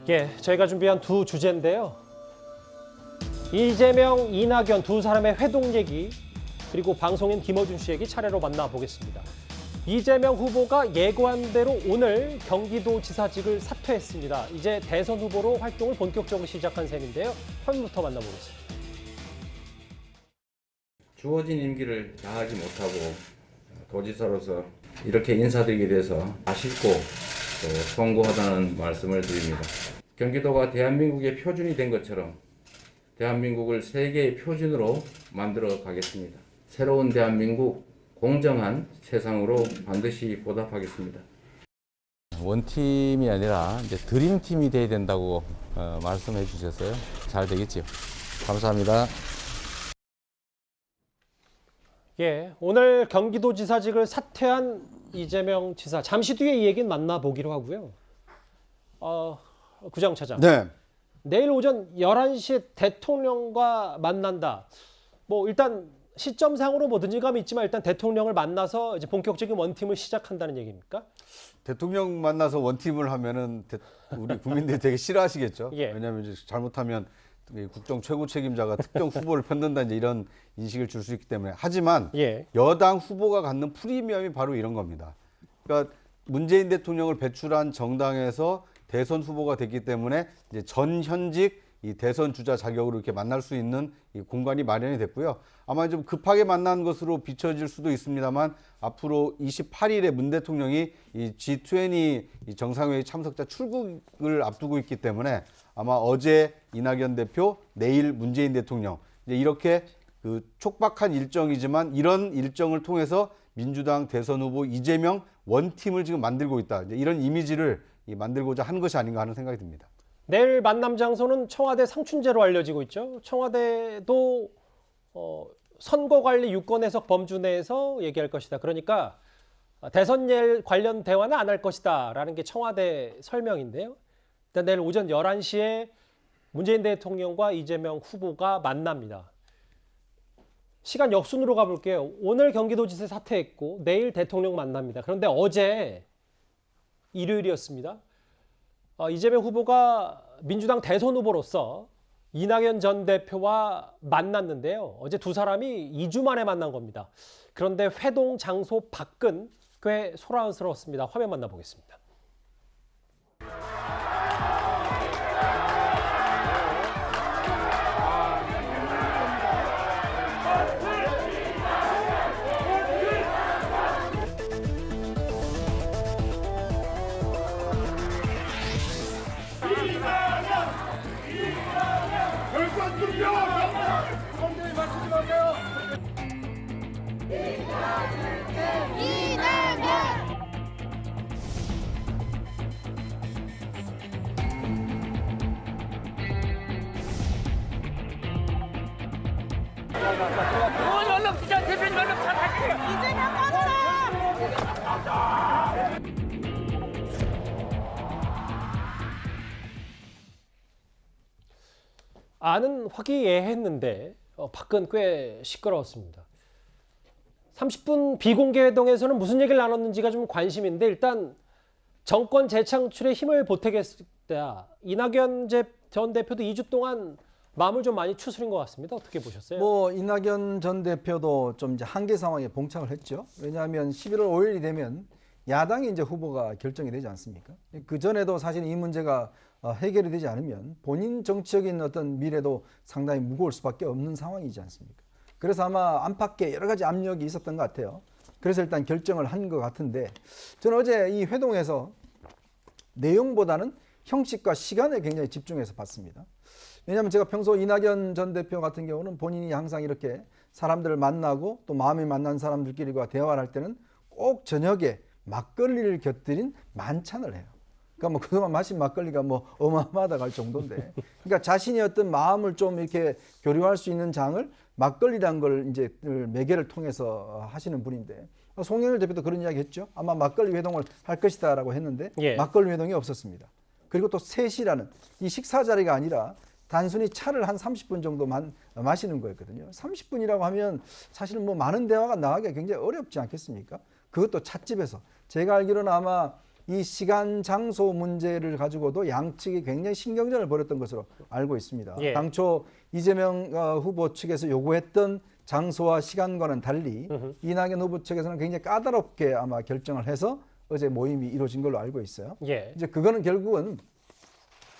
예, 저희가 준비한 두 주제인데요. 이재명, 이낙연 두 사람의 회동 얘기, 그리고 방송인 김어준 씨 얘기 차례로 만나보겠습니다. 이재명 후보가 예고한 대로 오늘 경기도지사직을 사퇴했습니다. 이제 대선 후보로 활동을 본격적으로 시작한 셈인데요. 화면부터 만나보겠습니다. 주어진 임기를 다하지 못하고 도지사로서 이렇게 인사드리게 돼서 아쉽고 또 송구하다는 말씀을 드립니다. 경기도가 대한민국의 표준이 된 것처럼 대한민국을 세계의 표준으로 만들어 가겠습니다. 새로운 대한민국 공정한 세상으로 반드시 보답하겠습니다. 원팀이 아니라 이제 드림팀이 돼야 된다고 말씀해 주셨어요. 잘 되겠지요. 감사합니다. 예, 오늘 경기도지사직을 사퇴한 이재명 지사. 잠시 뒤에 이 얘기는 만나보기로 하고요. 구정차장. 네. 내일 오전 11시에 대통령과 만난다. 뭐 일단 시점상으로 뭐 늦은감이 있지만 일단 대통령을 만나서 이제 본격적인 원팀을 시작한다는 얘기입니까? 대통령 만나서 원팀을 하면은 우리 국민들이 되게 싫어하시겠죠. 예. 왜냐하면 이제 잘못하면 국정 최고 책임자가 특정 후보를 편든다 이제 이런 인식을 줄 수 있기 때문에. 하지만 예. 여당 후보가 갖는 프리미엄이 바로 이런 겁니다. 그러니까 문재인 대통령을 배출한 정당에서 대선 후보가 됐기 때문에 이제 전현직 이 대선 주자 자격으로 이렇게 만날 수 있는 이 공간이 마련이 됐고요. 아마 좀 급하게 만난 것으로 비춰질 수도 있습니다만 앞으로 28일에 문 대통령이 이 G20 이 정상회의 참석자 출국을 앞두고 있기 때문에 아마 어제 이낙연 대표, 내일 문재인 대통령 이제 이렇게 그 촉박한 일정이지만 이런 일정을 통해서 민주당 대선 후보 이재명 원팀을 지금 만들고 있다. 이제 이런 이미지를 만들고자 한 것이 아닌가 하는 생각이 듭니다. 내일 만남 장소는 청와대 상춘제로 알려지고 있죠. 청와대도 선거관리 유권 해석 범주 내에서 얘기할 것이다. 그러니까 대선 관련 대화는 안 할 것이다 라는 게 청와대 설명인데요. 일단 내일 오전 11시에 문재인 대통령과 이재명 후보가 만납니다. 시간 역순으로 가볼게요. 오늘 경기도지사 사퇴했고 내일 대통령 만납니다. 그런데 어제 일요일이었습니다. 이재명 후보가 민주당 대선 후보로서 이낙연 전 대표와 만났는데요. 어제 두 사람이 2주 만에 만난 겁니다. 그런데 회동 장소 밖은 꽤 소란스러웠습니다. 화면 만나보겠습니다. 얼른 기자 대표님 얼른 가세요. 이재명 꺼져라. 안은 화기애애했는데 밖은 꽤 시끄러웠습니다. 30분 비공개 회동에서는 무슨 얘기를 나눴는지가 좀 관심인데 일단 정권 재창출에 힘을 보태겠다. 이낙연 전 대표도 2주 동안 마음을 좀 많이 추스린 것 같습니다. 어떻게 보셨어요? 뭐 이낙연 전 대표도 좀 이제 한계 상황에 봉착을 했죠. 왜냐하면 11월 5일이 되면 야당이 이제 후보가 결정이 되지 않습니까? 그 전에도 사실 이 문제가 해결이 되지 않으면 본인 정치적인 어떤 미래도 상당히 무거울 수밖에 없는 상황이지 않습니까? 그래서 아마 안팎에 여러 가지 압력이 있었던 것 같아요. 그래서 일단 결정을 한 것 같은데 저는 어제 이 회동에서 내용보다는 형식과 시간에 굉장히 집중해서 봤습니다. 왜냐하면 제가 평소 이낙연 전 대표 같은 경우는 본인이 항상 이렇게 사람들을 만나고 또 마음이 만난 사람들끼리와 대화를 할 때는 꼭 저녁에 막걸리를 곁들인 만찬을 해요. 그러니까 뭐 그동안 마신 막걸리가 뭐 어마어마하다고 할 정도인데, 그러니까 자신의 어떤 마음을 좀 이렇게 교류할 수 있는 장을 막걸리란 걸 이제 매개를 통해서 하시는 분인데, 송영길 대표도 그런 이야기 했죠. 아마 막걸리 회동을 할 것이다라고 했는데 막걸리 회동이 없었습니다. 그리고 또 셋이라는 이 식사 자리가 아니라 단순히 차를 한 30분 정도 마시는 거였거든요. 30분이라고 하면 사실 뭐 많은 대화가 나가기가 굉장히 어렵지 않겠습니까? 그것도 찻집에서. 제가 알기로는 아마 이 시간 장소 문제를 가지고도 양측이 굉장히 신경전을 벌였던 것으로 알고 있습니다. 예. 당초 이재명 후보 측에서 요구했던 장소와 시간과는 달리 이낙연 후보 측에서는 굉장히 까다롭게 아마 결정을 해서 어제 모임이 이루어진 걸로 알고 있어요. 예. 이제 그거는 결국은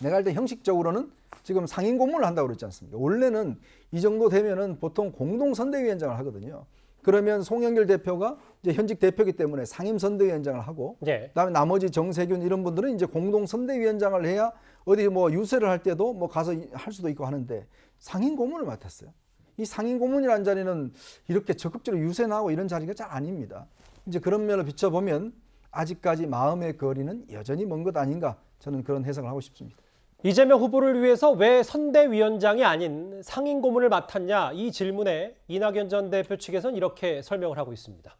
내가 할 때 형식적으로는 지금 상임 고문을 한다고 그랬지 않습니까? 원래는 이 정도 되면은 보통 공동선대위원장을 하거든요. 그러면 송영길 대표가 이제 현직 대표이기 때문에 상임선대위원장을 하고, 예. 그다음에 나머지 정세균 이런 분들은 이제 공동선대위원장을 해야 어디 뭐 유세를 할 때도 뭐 가서 할 수도 있고 하는데 상임 고문을 맡았어요. 이 상임 고문이라는 자리는 이렇게 적극적으로 유세 나오고 이런 자리가 잘 아닙니다. 이제 그런 면을 비춰보면 아직까지 마음의 거리는 여전히 먼 것 아닌가, 저는 그런 해석을 하고 싶습니다. 이재명 후보를 위해서 왜 선대위원장이 아닌 상임고문을 맡았냐, 이 질문에 이낙연 전 대표 측에서는 이렇게 설명을 하고 있습니다.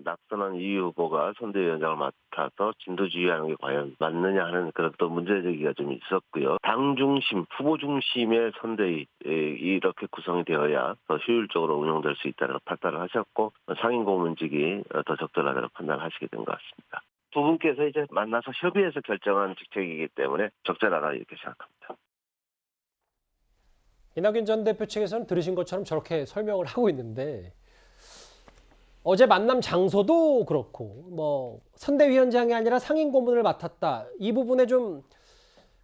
낙선한 이 후보가 선대위원장을 맡아서 진도주의하는 게 과연 맞느냐 하는 그런 또 문제제기가 좀 있었고요. 당 중심, 후보 중심의 선대위 이렇게 구성이 되어야 더 효율적으로 운영될 수 있다는 판단을 하셨고, 상임고문직이 더 적절하다고 판단을 하시게 된 것 같습니다. 두 분께서 이제 만나서 협의해서 결정한 직책이기 때문에 적절하다 이렇게 생각합니다. 이낙연 전 대표 측에서는 들으신 것처럼 저렇게 설명을 하고 있는데, 어제 만남 장소도 그렇고 뭐 선대위원장이 아니라 상임고문을 맡았다, 이 부분에 좀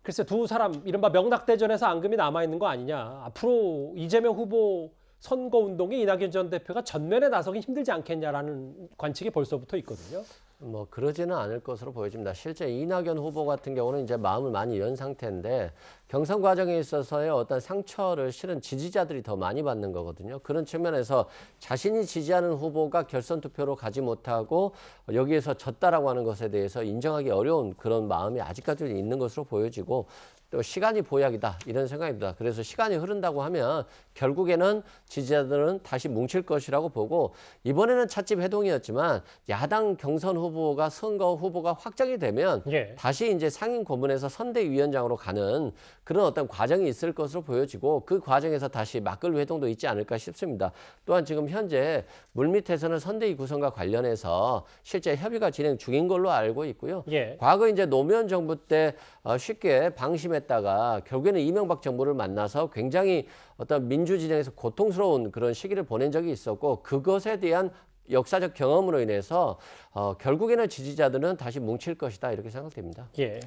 글쎄 두 사람 이른바 명락대전에서 앙금이 남아있는 거 아니냐. 앞으로 이재명 후보 선거운동에 이낙연 전 대표가 전면에 나서기 힘들지 않겠냐라는 관측이 벌써부터 있거든요. 뭐 그러지는 않을 것으로 보여집니다. 실제 이낙연 후보 같은 경우는 이제 마음을 많이 연 상태인데 경선 과정에 있어서의 어떤 상처를 실은 지지자들이 더 많이 받는 거거든요. 그런 측면에서 자신이 지지하는 후보가 결선 투표로 가지 못하고 여기에서 졌다라고 하는 것에 대해서 인정하기 어려운 그런 마음이 아직까지는 있는 것으로 보여지고, 또 시간이 보약이다 이런 생각입니다. 그래서 시간이 흐른다고 하면 결국에는 지지자들은 다시 뭉칠 것이라고 보고, 이번에는 찻집 회동이었지만 야당 경선 후보가 선거 후보가 확정이 되면 예. 다시 이제 상임 고문에서 선대위원장으로 가는 그런 어떤 과정이 있을 것으로 보여지고, 그 과정에서 다시 맞글 회동도 있지 않을까 싶습니다. 또한 지금 현재 물밑에서는 선대위 구성과 관련해서 실제 협의가 진행 중인 걸로 알고 있고요. 예. 과거 이제 노무현 정부 때 쉽게 방심했다가 결국에는 이명박 정부를 만나서 굉장히 어떤 민주진영에서 고통스러운 그런 시기를 보낸 적이 있었고, 그것에 대한 역사적 경험으로 인해서 결국에는 지지자들은 다시 뭉칠 것이다 이렇게 생각됩니다. 예.